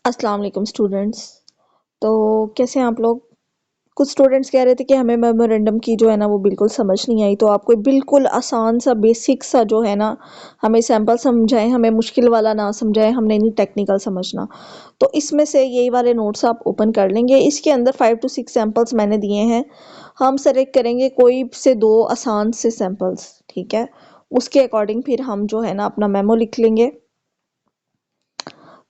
अस्सलाम वालेकुम स्टूडेंट्स। तो कैसे हैं आप लोग? कुछ स्टूडेंट्स कह रहे थे कि हमें मेमोरेंडम की जो है ना वो बिल्कुल समझ नहीं आई, तो आपको बिल्कुल आसान सा बेसिक सा जो है ना हमें सैंपल समझाएं, हमें मुश्किल वाला ना समझाएं, हमने नहीं टेक्निकल समझना। तो इसमें से यही वाले नोट्स आप ओपन कर लेंगे। इसके अंदर 5 to 6 सैंपल्स मैंने दिए हैं। हम सेलेक्ट करेंगे कोई से दो आसान से सैंपल्स, ठीक है। उसके अकॉर्डिंग फिर हम जो है ना अपना मेमो लिख लेंगे।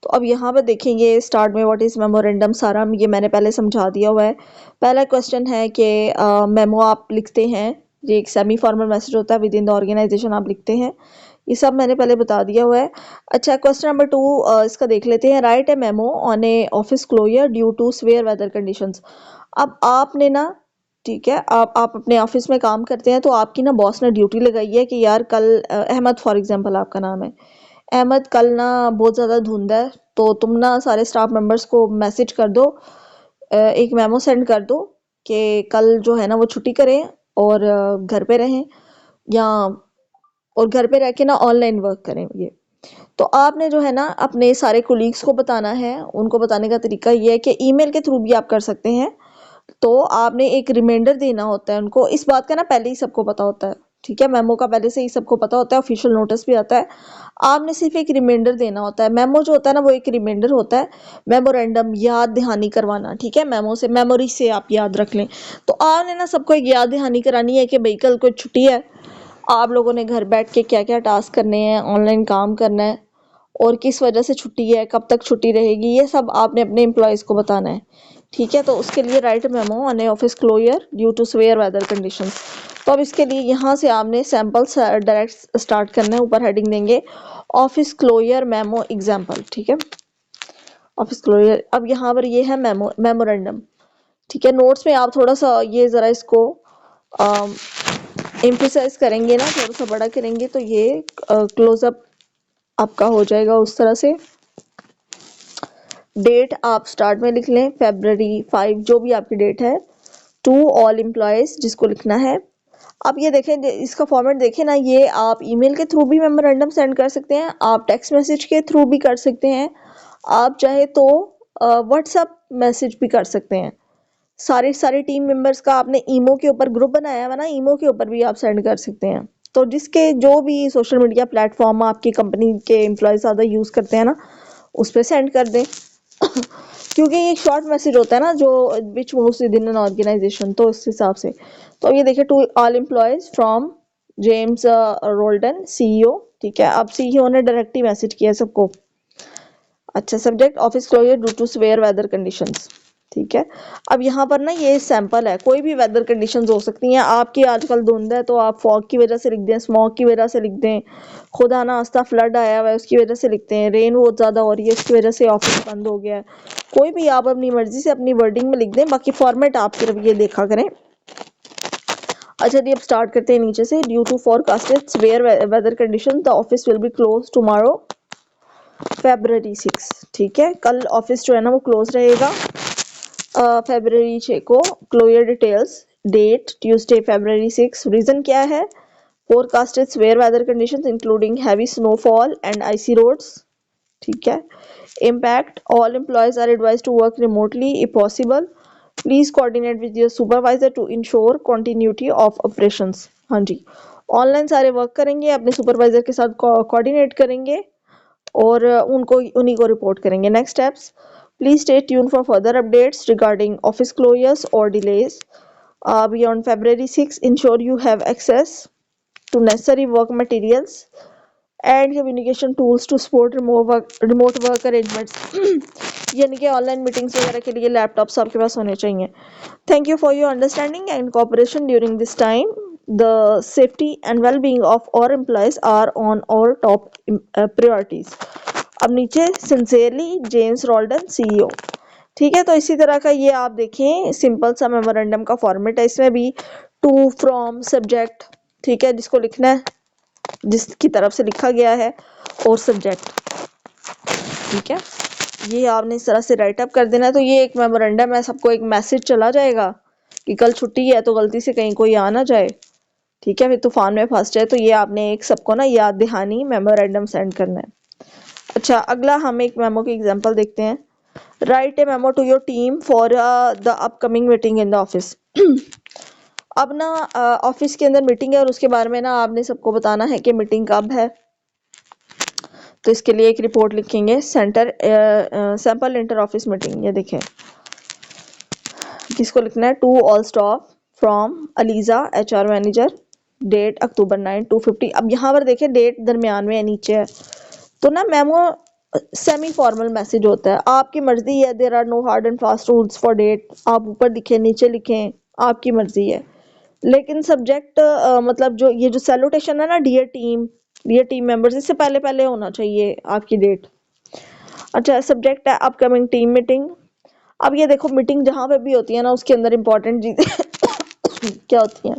तो अब यहाँ पे देखेंगे स्टार्ट में व्हाट इज मेमोरेंडम, सारा ये मैंने पहले समझा दिया हुआ है। पहला क्वेश्चन है कि मेमो आप लिखते हैं, ये एक सेमी फॉर्मल मैसेज होता है विद इन द ऑर्गेनाइजेशन आप लिखते हैं। ये सब मैंने पहले बता दिया हुआ है। अच्छा, क्वेश्चन नंबर 2 इसका देख लेते हैं। Write a memo on a office closure due to severe weather conditions. अब आपने ना, ठीक है, आप अपने ऑफिस में काम करते हैं, तो आपकी ना बॉस ने ड्यूटी लगाई है कि यार कल अहमद फॉर एग्जांपल आपका नाम है, अहमद कल ना बहुत ज़्यादा धुंध है, तो तुम ना सारे स्टाफ मेंबर्स को मैसेज कर दो, एक मेमो सेंड कर दो कि कल जो है ना वो छुट्टी करें और घर पे रहें, या और घर पे रह के ना ऑनलाइन वर्क करें। ये तो आपने जो है ना अपने सारे कोलीग्स को बताना है। उनको बताने का तरीका ये है कि ईमेल के थ्रू भी आप कर सकते हैं। तो आपने एक रिमाइंडर देना होता है उनको। इस बात का ना पहले ही सबको पता होता है, ठीक है, मेमो का पहले से ही सबको पता होता है, ऑफिशियल नोटिस भी आता है। आपने सिर्फ एक रिमाइंडर देना होता है। मेमो जो होता है ना वो एक रिमाइंडर होता है। मेमोरेंडम याद दहानी करवाना, ठीक है, मेमो से, मेमोरी से आप याद रख लें। तो आपने ना सबको एक याद दहानी करानी है कि भाई कल कोई छुट्टी है, आप लोगों ने घर बैठ के क्या क्या टास्क करने हैं, ऑनलाइन काम करना है, और किस वजह से छुट्टी है, कब तक छुट्टी रहेगी, ये सब आपने अपने एम्प्लॉयज़ को बताना है, ठीक है। तो उसके लिए write memo on a office closure due to severe weather conditions. तो अब इसके लिए यहाँ से आपने सैम्पल्स डायरेक्ट स्टार्ट करना है। ऊपर हेडिंग देंगे ऑफिस क्लोजर मेमो एग्जाम्पल, ठीक है, ऑफिस क्लोजर। अब यहाँ पर ये है मेमोरेंडम, ठीक है। नोट्स में आप थोड़ा सा ये ज़रा इसको एम्फेसाइज करेंगे ना, थोड़ा सा बड़ा करेंगे, तो ये क्लोजअप आपका हो जाएगा उस तरह से। डेट आप स्टार्ट में लिख लें, February 5 जो भी आपकी डेट है। टू ऑल एम्प्लॉयज जिसको लिखना है। अब ये देखें, इसका फॉर्मेट देखें ना, ये आप ईमेल के थ्रू भी मेमोरेंडम सेंड कर सकते हैं, आप टेक्स्ट मैसेज के थ्रू भी कर सकते हैं, आप चाहे तो व्हाट्सएप मैसेज भी कर सकते हैं। सारे सारे टीम मेंबर्स का आपने ईमो के ऊपर ग्रुप बनाया हुआ ना, ईमो के ऊपर भी आप सेंड कर सकते हैं। तो जिसके जो भी सोशल मीडिया प्लेटफॉर्म आपकी कंपनी के एम्प्लॉय ज़्यादा यूज़ करते हैं ना, उस पर सेंड कर दें। क्योंकि ये शॉर्ट मैसेज होता है ना जो which moves within an organization, तो इस हिसाब से। तो ये देखिए, to all employees from James Roldan CEO, ठीक है। अब सीईओ ने डायरेक्ट ही मैसेज किया सबको। अच्छा, subject office closure due to severe weather conditions, ठीक है। अब यहाँ पर ना ये सैंपल है, कोई भी वेदर कंडीशंस हो सकती हैं। आपकी आजकल धुंध है तो आप फॉग की वजह से लिख दें, स्मॉग की वजह से लिख दें, खुदा ना आस्ता फ्लड आया हुआ है उसकी वजह से लिखते हैं, रेन बहुत ज़्यादा हो रही है उसकी वजह से ऑफिस बंद हो गया है। कोई भी आप अपनी मर्जी से अपनी वर्डिंग में लिख दें, बाकी फॉर्मेट आप सिर्फ ये देखा करें। अच्छा जी, अब स्टार्ट करते हैं नीचे से। Due to forecasted severe weather condition the office will be close tomorrow February 6, ठीक है। कल ऑफिस जो है ना वो क्लोज रहेगा February 6 को। Closure details, date Tuesday February 6। Reason क्या है? Forecasted severe weather conditions including heavy snowfall and icy roads, ठीक है। Impact, all employees are advise to work remotely if possible, please coordinate with your supervisor to ensure continuity of operations. हाँ जी, online सारे work करेंगे, अपने supervisor के साथ coordinate करेंगे और उनको उन्हीं को रिपोर्ट करेंगे। Next steps, please stay tune for further updates regarding office closures और delays beyond February 6. Ensure you have access to necessary work materials and communication tools to support remote work arrangements। यानी कि online meetings वगैरह के लिए laptops आपके पास होने चाहिए। Thank you for your understanding and cooperation during this time. The safety and well-being of our employees are on our top priorities। अब नीचे सिंसियरली जेम्स रोल्डन सीईओ, ठीक है। तो इसी तरह का ये आप देखें सिंपल सा मेमोरेंडम का फॉर्मेट है। इसमें भी टू, फ्रॉम, सब्जेक्ट, ठीक है, जिसको लिखना है जिसकी तरफ से लिखा गया है, और सब्जेक्ट, ठीक है। ये आपने इस तरह से राइट अप कर देना है। तो ये एक मेमोरेंडम है, सबको एक मैसेज चला जाएगा कि कल छुट्टी है, तो गलती से कहीं कोई आ ना जाए, ठीक है, फिर तूफान में फंस जाए। तो ये आपने एक सबको ना याद दहानी मेमोरेंडम सेंड करना है। अच्छा, अगला हम एक मेमो की एग्जांपल देखते हैं। Write a memo to your team for the upcoming meeting in the office. अब ना ऑफिस के अंदर मीटिंग है और उसके बारे में ना आपने सबको बताना है कि मीटिंग कब है। तो इसके लिए एक रिपोर्ट लिखेंगे, center sample inter office meeting. ये देखें, किसको लिखना है, to all staff from Aliza HR manager, date October 9 2:50। अब यहाँ पर देखें डेट दरमियान में नीचे है, तो ना मेमो सेमी फॉर्मल मैसेज होता है, आपकी मर्जी है। There are no hard and fast rules for date, आप ऊपर लिखें नीचे लिखें, आपकी मर्जी है। लेकिन सब्जेक्ट मतलब जो ये जो सैल्यूटेशन है ना, dear team, dear team members, इससे पहले पहले होना चाहिए आपकी डेट। अच्छा, सब्जेक्ट है अपकमिंग टीम मीटिंग। अब ये देखो, मीटिंग जहाँ पे भी होती है ना, उसके अंदर इंपॉर्टेंट चीजें क्या होती हैं,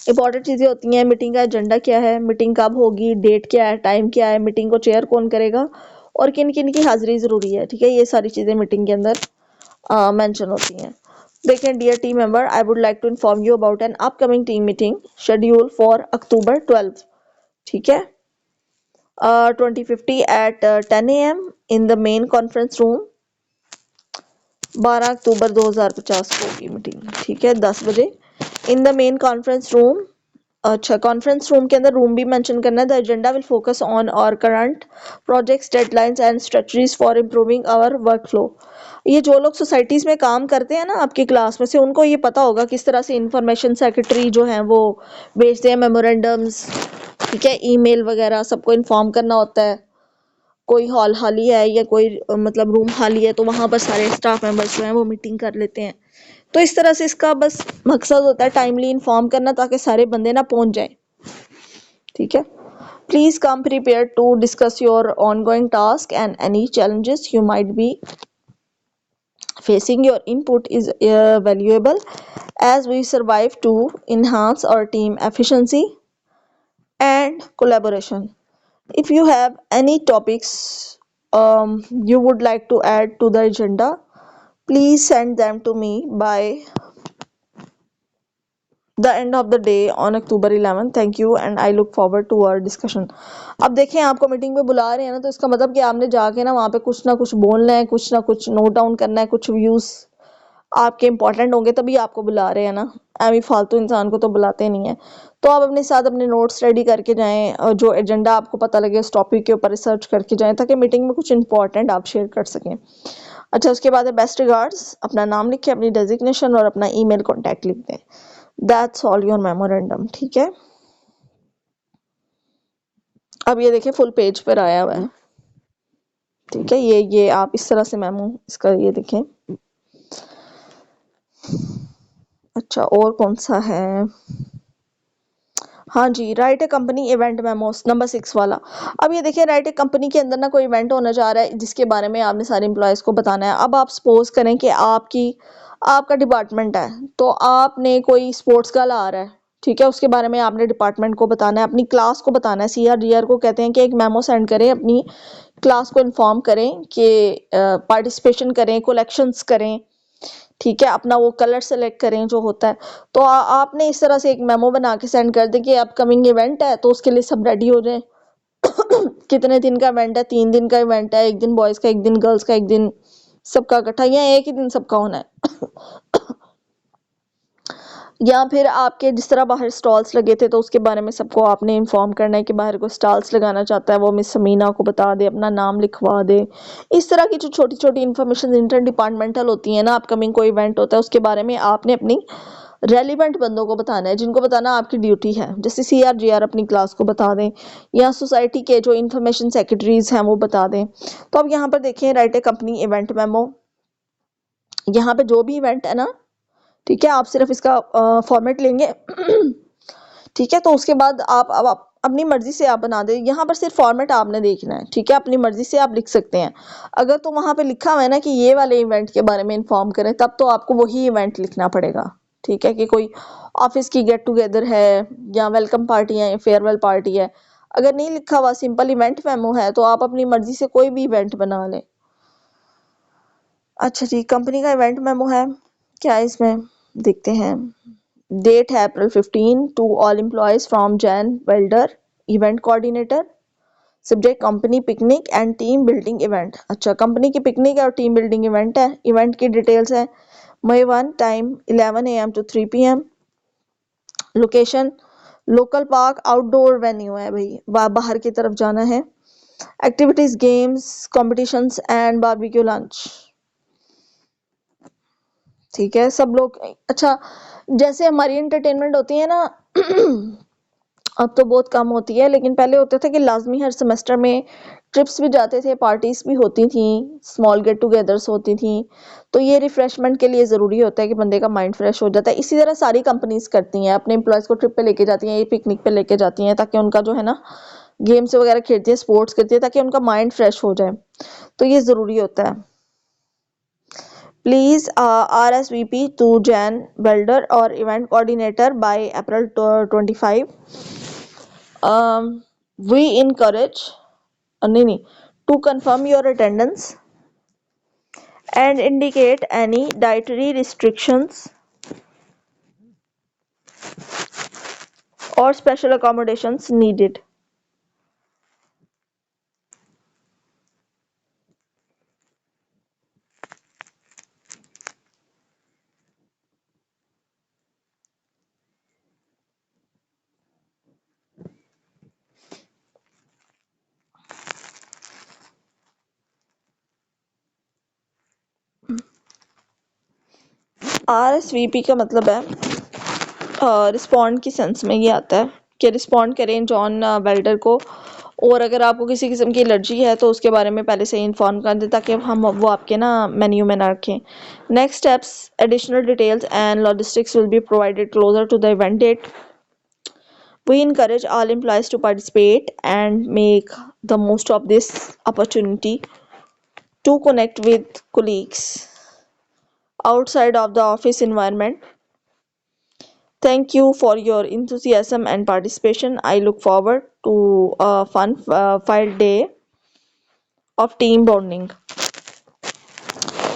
इंपॉर्टेंट चीजें होती हैं। मीटिंग का एजेंडा क्या है, मीटिंग कब होगी, डेट क्या है, टाइम क्या है, मीटिंग को चेयर कौन करेगा, और किन किन की हाजिरी जरूरी है। ठीक है, ये सारी चीजें मीटिंग के अंदर मेंशन होती हैं। देखें, dear team member, I would like to inform you about an upcoming team meeting schedule for October 12। ठीक है, 2050 at 10 AM in the main conference room. 12 अक्टूबर 2050 को होगी मीटिंग। ठीक है, 10 बजे in the main conference room. अच्छा, कॉन्फ्रेंस रूम के अंदर रूम भी मेंशन करना है। The agenda will focus on our current projects, deadlines and strategies for improving our workflow. ये जो लोग सोसाइटीज में काम करते हैं ना आपकी क्लास में से, उनको ये पता होगा किस तरह से इंफॉर्मेशन सेक्रेटरी जो है वो भेजते हैं मेमोरेंडम्स। ठीक है, ईमेल वगैरह सबको इन्फॉर्म करना होता है। कोई हॉल खाली है या कोई मतलब रूम खाली है, तो वहां पर सारे स्टाफ मेंबर्स जो हैं वो मीटिंग कर लेते हैं। तो इस तरह से इसका बस मकसद होता है टाइमली इन्फॉर्म करना, ताकि सारे बंदे ना पहुंच जाए। ठीक है, please come prepare to discuss your ongoing task and any challenges you might be facing. Your input is valuable as we survive to enhance our team efficiency and collaboration. If you have any topics you would like to add to the agenda, please send them to me by the end of the day on October 11. Thank you and I look forward to our discussion. अब देखें, आपको meeting में बुला रहे हैं ना, तो इसका मतलब कि आपने जाके ना वहाँ पे कुछ ना कुछ बोलना है, कुछ ना कुछ नोट डाउन करना है, कुछ व्यूज आपके इंपॉर्टेंट होंगे तभी आपको बुला रहे हैं ना, एवं फालतू इंसान को तो बुलाते नहीं है। तो आप अपने साथ अपने नोट्स रेडी करके जाएं और जो एजेंडा आपको पता लगे उस टॉपिक के ऊपर रिसर्च करके जाएं, ताकि मीटिंग में कुछ इंपॉर्टेंट आप शेयर कर सकें। अच्छा, उसके बाद है बेस्ट रिगार्ड्स, अपना नाम लिखें, अपनी डेजिग्नेशन और अपना ईमेल कॉन्टैक्ट लिख दें। That's all your memorandum. ठीक है, अब ये देखिए फुल पेज पर आया हुआ है। ठीक है, ये आप इस तरह से मेमो इसका ये देखें। अच्छा, और कौन सा है, हाँ जी, राइट ए कंपनी इवेंट मेमोस नंबर 6 वाला। अब ये देखिए, राइट ए कंपनी के अंदर ना कोई इवेंट होने जा रहा है जिसके बारे में आपने सारे एम्प्लॉयज़ को बताना है। अब आप सपोज करें कि आपका डिपार्टमेंट है, तो आपने कोई स्पोर्ट्स का आ रहा है। ठीक है, उसके बारे में आपने डिपार्टमेंट को बताना है, अपनी क्लास को बताना है। CR को कहते हैं कि एक मेमो सेंड करें, अपनी क्लास को इन्फॉर्म करें कि पार्टिसिपेशन करें, कलेक्शंस करें। ठीक है, अपना वो कलर सेलेक्ट करें जो होता है। तो आपने इस तरह से एक मेमो बना के सेंड कर दें कि अपकमिंग इवेंट है, तो उसके लिए सब रेडी हो जाए। कितने दिन का इवेंट है, 3 दिन का इवेंट है, एक दिन बॉयज का, एक दिन गर्ल्स का, एक दिन सबका इकट्ठा, या एक ही दिन सबका होना है। या फिर आपके जिस तरह बाहर स्टॉल्स लगे थे, तो उसके बारे में सबको आपने इन्फॉर्म करना है कि बाहर कोई स्टॉल्स लगाना चाहता है, वो मिस समीना को बता दे, अपना नाम लिखवा दे। इस तरह की जो छोटी छोटी इन्फॉर्मेशन इंटर डिपार्टमेंटल होती है ना, अपकमिंग कोई इवेंट होता है, उसके बारे में आपने अपनी रेलिवेंट बंदों को बताना है, जिनको बताना आपकी ड्यूटी है। जैसे CR अपनी क्लास को बता दें, या सोसाइटी के जो इन्फॉर्मेशन सेक्रेटरीज हैं वो बता दें। तो अब यहाँ पर देखें, राइट ए कंपनी इवेंट मेमो। यहाँ पे जो भी इवेंट है ना, ठीक है, आप सिर्फ इसका फॉर्मेट लेंगे। ठीक है, तो उसके बाद आप अपनी मर्जी से आप बना दे। यहाँ पर सिर्फ फॉर्मेट आपने देखना है। ठीक है, अपनी मर्जी से आप लिख सकते हैं। अगर तो वहां पे लिखा हुआ है ना कि ये वाले इवेंट के बारे में इन्फॉर्म करें, तब तो आपको वही इवेंट लिखना पड़ेगा। ठीक है, कि कोई ऑफिस की गेट टुगेदर है, या वेलकम पार्टी है, फेयरवेल पार्टी है। अगर नहीं लिखा हुआ, सिंपल इवेंट मेमो है, तो आप अपनी मर्जी से कोई भी इवेंट बना लें। अच्छा जी, कंपनी का इवेंट मेमो है, क्या है इसमें देखते हैं। डेट है April 15 to all employees from Jane Welder, event coordinator. Subject company picnic and team building event. अच्छा, कंपनी की पिकनिक है और टीम बिल्डिंग इवेंट है। इवेंट की डिटेल्स है मई 1, time 11 AM to 3 PM, location local park, outdoor venue है भाई, बाहर की तरफ जाना है। Activities, games, competitions and barbecue lunch. ठीक है सब लोग। अच्छा, जैसे हमारी एंटरटेनमेंट होती है ना अब तो बहुत कम होती है, लेकिन पहले होता था कि लाजमी हर सेमेस्टर में ट्रिप्स भी जाते थे, पार्टीज भी होती थी, स्मॉल गेट टुगेदर्स होती थी। तो ये रिफ्रेशमेंट के लिए ज़रूरी होता है कि बंदे का माइंड फ्रेश हो जाता है। इसी तरह सारी कंपनीज करती हैं, अपने एम्प्लॉयज़ को ट्रिप पे लेके जाती हैं, ये पिकनिक पे लेके जाती हैं, ताकि उनका जो है ना गेम्स वगैरह खेलती है, स्पोर्ट्स करती है, ताकि उनका माइंड फ्रेश हो जाए। तो ये ज़रूरी होता है। Please RSVP to Jan Welder or event coordinator by April 25. We encourage to confirm your attendance and indicate any dietary restrictions or special accommodations needed. RSVP का मतलब है रिस्पॉन्ड की सेंस में ये आता है कि रिस्पॉन्ड करें जॉन वेल्डर को, और अगर आपको किसी किस्म की एलर्जी है तो उसके बारे में पहले से ही इन्फॉर्म कर दें, ताकि हम वो आपके ना मेन्यू में ना रखें। Next steps, additional details and logistics will be provided closure to the event date. We encourage all employees to participate and make the most of this opportunity to connect with colleagues outside of the office environment. Thank you for your enthusiasm and participation. I look forward to a fun file day of team bonding.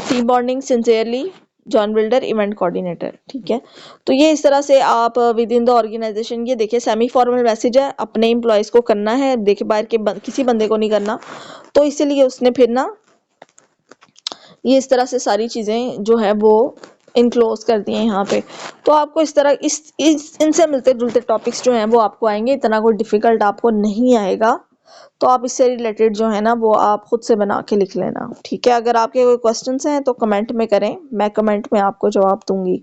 Team bonding sincerely, John builder event coordinator. ठीक है, तो ये इस तरह से आप with in the organisation, ये देखिए सेमी फॉर्मल मैसेज है, अपने एम्प्लॉयज़ को करना है, देखिए बाहर के किसी बंदे को नहीं करना, तो इसीलिए उसने फिर ना ये इस तरह से सारी चीज़ें जो है वो इनक्लोज कर दिए यहाँ पे। तो आपको इस तरह इस इनसे मिलते जुलते टॉपिक्स जो हैं वो आपको आएंगे, इतना कोई डिफ़िकल्ट आपको नहीं आएगा। तो आप इससे रिलेटेड जो है ना वो आप खुद से बना के लिख लेना। ठीक है, अगर आपके कोई क्वेश्चंस हैं तो कमेंट में करें, मैं कमेंट में आपको जवाब दूंगी।